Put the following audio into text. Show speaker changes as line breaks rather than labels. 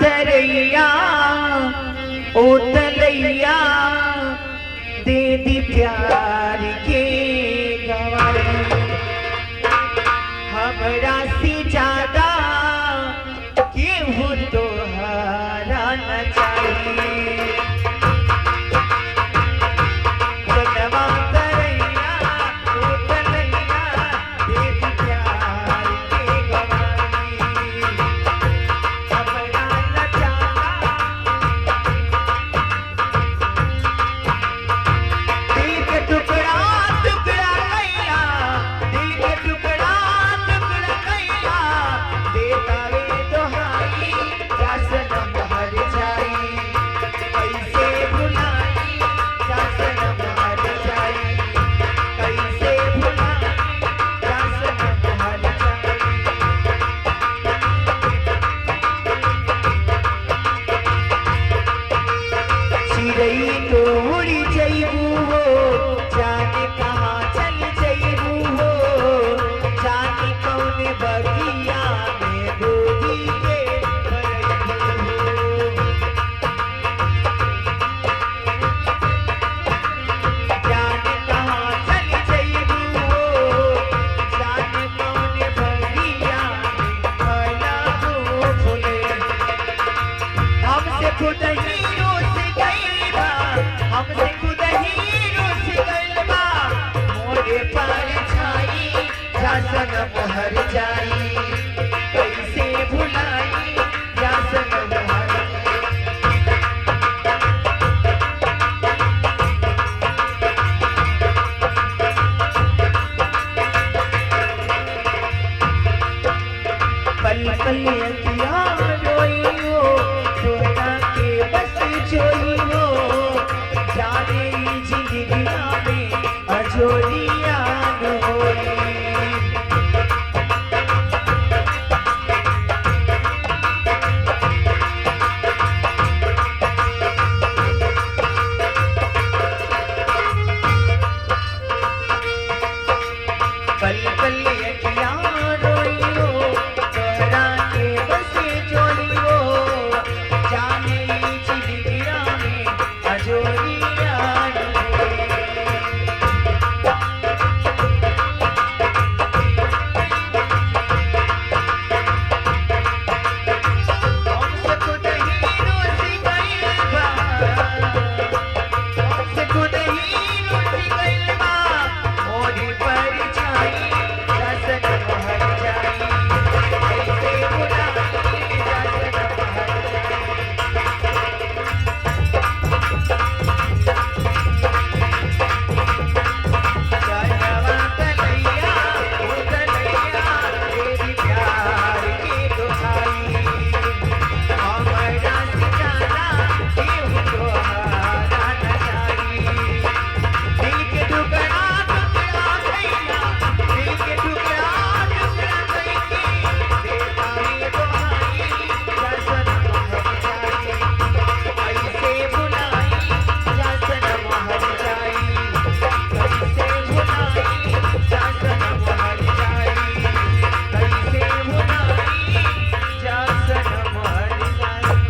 तरैया ओ तलैया दे दी प्यार के गवाही। हमरा से ज्यादा केहू तोहरा न चाहिए। बनवा तरैया ओ तलैया दे दी प्यार के गवाही। हमरा न चाहा दिल के टुकड़ा टुकड़ा कैला, दिल के टुकड़ा टुकड़ा कैला, देता वे दोहाई जा सनम हर जाई। कैसे भुलाई जा सनम हर जाई, कैसे भुलाई जा सनम हर जाई। चिड़ै तो उड़ी जइबू हो, जाने कहाँ चल जइबू हो, जाने कौन बगिया में डूबी के भरइबू हो। जाने कहाँ चल जइबू हो, जाने कौन बगिया में फलबू फूले। हमसे खुद ही रुस गइल बा, हमसे खुद ही रुस गइल बा, मोरे पर छाई जा सनम हर जाई।